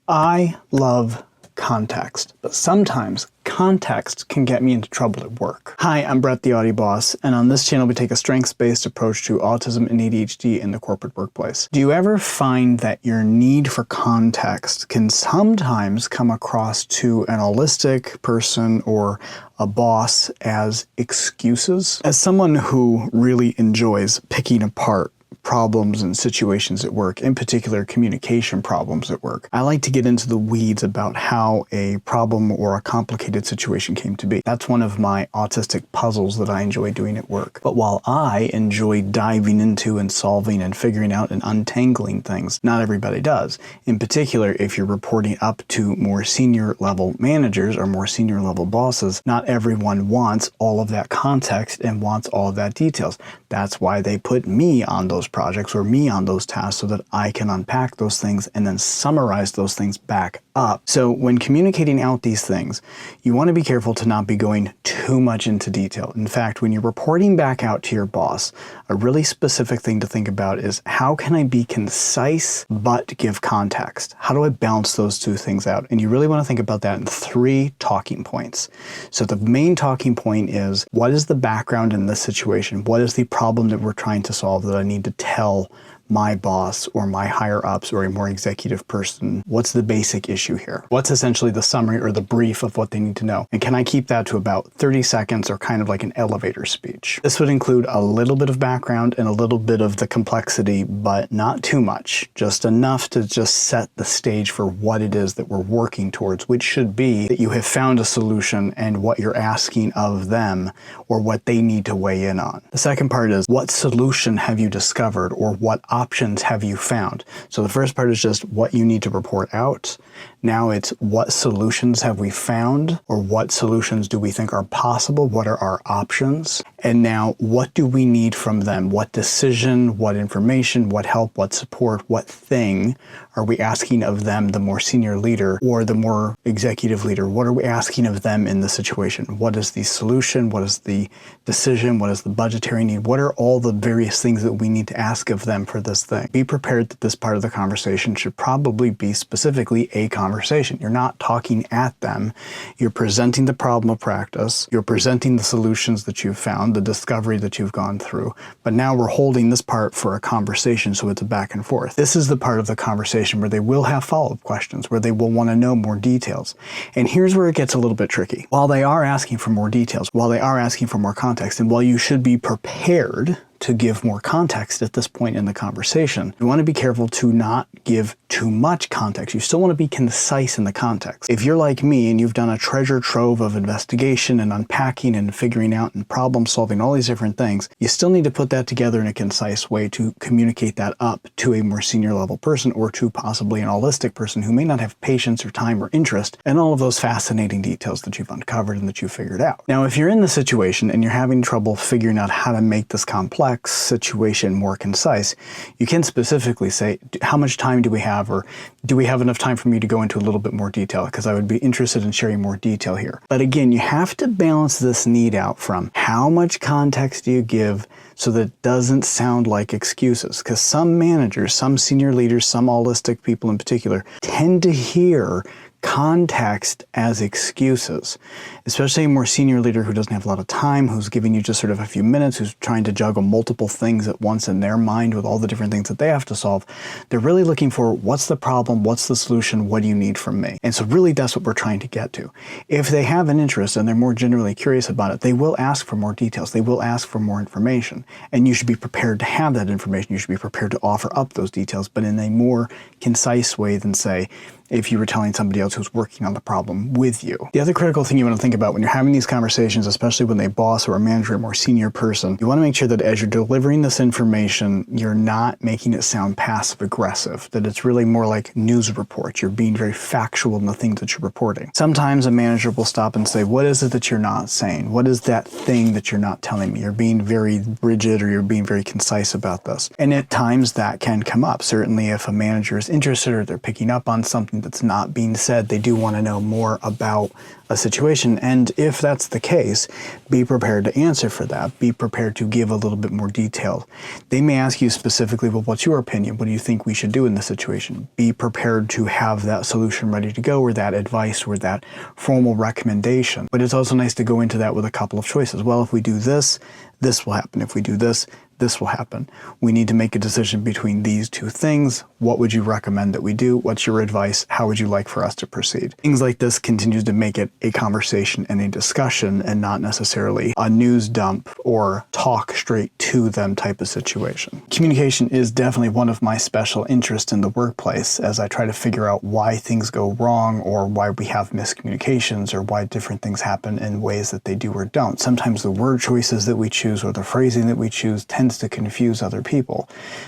I love context, but sometimes context can get me into trouble at work. Hi, I'm Brett the Audi Boss, and on this channel we take a strengths-based approach to autism and ADHD in the corporate workplace. Do you ever find that your need for context can sometimes come across to an autistic person or a boss as excuses? As someone who really enjoys picking apart problems and situations at work, in particular communication problems at work, I like to get into the weeds about how a problem or a complicated situation came to be. That's one of my autistic puzzles that I enjoy doing at work. But while I enjoy diving into and solving and figuring out and untangling things, not everybody does. In particular, if you're reporting up to more senior level managers or more senior level bosses, not everyone wants all of that context and wants all of that details. That's why they put me on those projects or me on those tasks so that I can unpack those things and then summarize those things back up. So when communicating out these things, you want to be careful to not be going too much into detail. In fact, when you're reporting back out to your boss, a really specific thing to think about is how can I be concise but give context? How do I balance those two things out? And you really want to think about that in 3 talking points. So the main talking point is, what is the background in this situation? What is the problem that we're trying to solve that I need to tell my boss or my higher ups or a more executive person? What's the basic issue here? What's essentially the summary or the brief of what they need to know? And can I keep that to about 30 seconds or kind of like an elevator speech? This would include a little bit of background and a little bit of the complexity, but not too much. Just enough to just set the stage for what it is that we're working towards, which should be that you have found a solution and what you're asking of them or what they need to weigh in on. The second part is, what solution have you discovered or what options have you found? So the first part is just what you need to report out. Now it's what solutions have we found, or what solutions do we think are possible? What are our options? And now what do we need from them? What decision, what information, what help, what support, what thing are we asking of them, the more senior leader or the more executive leader? What are we asking of them in the situation? What is the solution? What is the decision? What is the budgetary need? What are all the various things that we need to ask of them for this thing? Be prepared that this part of the conversation should probably be specifically a conversation. You're not talking at them. You're presenting the problem of practice. You're presenting the solutions that you've found, the discovery that you've gone through. But now we're holding this part for a conversation, so it's a back and forth. This is the part of the conversation where they will have follow-up questions, where they will want to know more details. And here's where it gets a little bit tricky. While they are asking for more details, while they are asking for more context, and while you should be prepared to give more context at this point in the conversation, you want to be careful to not give too much context. You still want to be concise in the context. If you're like me and you've done a treasure trove of investigation and unpacking and figuring out and problem solving, all these different things, you still need to put that together in a concise way to communicate that up to a more senior level person or to possibly an autistic person who may not have patience or time or interest in all of those fascinating details that you've uncovered and that you've figured out. Now, if you're in the situation and you're having trouble figuring out how to make this complex situation more concise, you can specifically say, how much time do we have, or do we have enough time for me to go into a little bit more detail, because I would be interested in sharing more detail here. But again, you have to balance this need out from how much context do you give so that it doesn't sound like excuses, because some managers, some senior leaders, some autistic people in particular tend to hear context as excuses, especially a more senior leader who doesn't have a lot of time, who's giving you just sort of a few minutes, who's trying to juggle multiple things at once in their mind with all the different things that they have to solve. They're really looking for, what's the problem? What's the solution? What do you need from me? And so really that's what we're trying to get to. If they have an interest and they're more generally curious about it, they will ask for more details. They will ask for more information. And you should be prepared to have that information. You should be prepared to offer up those details, but in a more concise way than, say, if you were telling somebody else who's working on the problem with you. The other critical thing you want to think about when you're having these conversations, especially with a boss or a manager or a more senior person, you want to make sure that as you're delivering this information, you're not making it sound passive aggressive, that it's really more like news reports. You're being very factual in the things that you're reporting. Sometimes a manager will stop and say, what is it that you're not saying? What is that thing that you're not telling me? You're being very rigid or you're being very concise about this. And at times that can come up. Certainly if a manager is interested or they're picking up on something something that's not being said. They do want to know more about a situation. And if that's the case, be prepared to answer for that. Be prepared to give a little bit more detail. They may ask you specifically, well, what's your opinion? What do you think we should do in this situation? Be prepared to have that solution ready to go, or that advice, or that formal recommendation. But it's also nice to go into that with a couple of choices. Well, if we do this, this will happen. If we do this, this will happen. We need to make a decision between these two things. What would you recommend that we do? What's your advice? How would you like for us to proceed? Things like this continues to make it a conversation and a discussion, and not necessarily a news dump or talk straight to them type of situation. Communication is definitely one of my special interests in the workplace, as I try to figure out why things go wrong, or why we have miscommunications, or why different things happen in ways that they do or don't. Sometimes the word choices that we choose or the phrasing that we choose tends to confuse other people.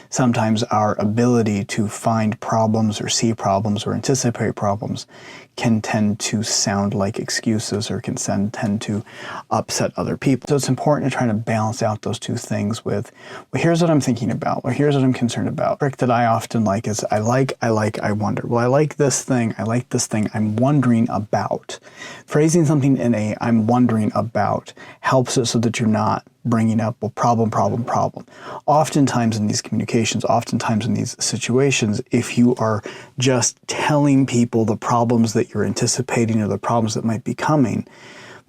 Sometimes our ability to find problems or see problems or anticipate problems can tend to sound like excuses, or can tend to upset other people. So it's important to try to balance out those two things with, well, here's what I'm thinking about, or here's what I'm concerned about. A trick that I often like is I wonder. Well, I like this thing, I'm wondering about. Phrasing something in a I'm wondering about helps it so that you're not bringing up, well, problem. Oftentimes in these communications, oftentimes in these situations, if you are just telling people the problems that you're anticipating or the problems that might be coming,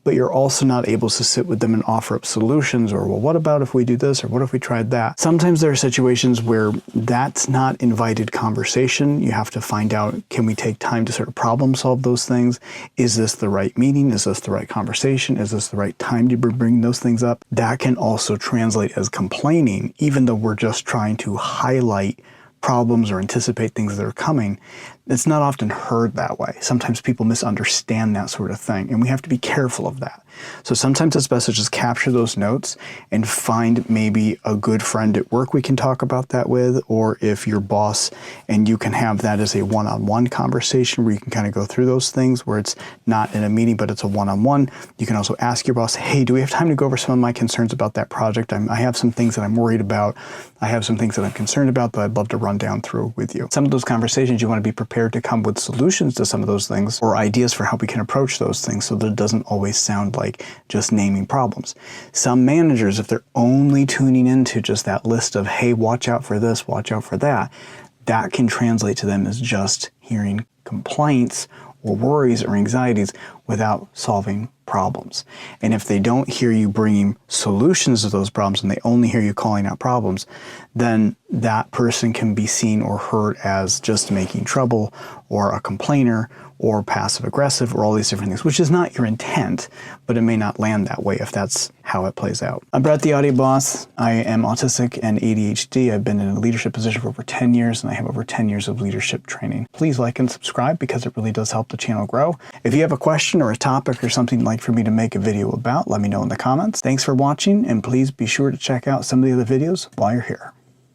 but you're also not able to sit with them and offer up solutions, or, well, what about if we do this, or what if we tried that? Sometimes there are situations where that's not invited conversation. You have to find out, can we take time to sort of problem solve those things? Is this the right meeting? Is this the right conversation? Is this the right time to bring those things up? That can also translate as complaining, even though we're just trying to highlight problems or anticipate things that are coming. It's not often heard that way. Sometimes people misunderstand that sort of thing, and we have to be careful of that. So sometimes it's best to just capture those notes and find maybe a good friend at work we can talk about that with, or if your boss and you can have that as a one-on-one conversation where you can kind of go through those things, where it's not in a meeting but it's a one-on-one. You can also ask your boss, hey, do we have time to go over some of my concerns about that project? I have some things that I'm worried about. I have some things that I'm concerned about that I'd love to run down through with you. Some of those conversations, you want to be prepared to come with solutions to some of those things, or ideas for how we can approach those things, so that it doesn't always sound like just naming problems. Some managers, if they're only tuning into just that list of, hey, watch out for this, watch out for that, that can translate to them as just hearing complaints or worries or anxieties without solving problems. And if they don't hear you bringing solutions to those problems, and they only hear you calling out problems, then that person can be seen or heard as just making trouble, or a complainer, or passive aggressive, or all these different things, which is not your intent, but it may not land that way if that's how it plays out. I'm Brett the Audio Boss. I am autistic and ADHD. I've been in a leadership position for over 10 years, and I have over 10 years of leadership training. Please like and subscribe, because it really does help the channel grow. If you have a question or a topic or something you'd like for me to make a video about, let me know in the comments. Thanks for watching, and please be sure to check out some of the other videos while you're here.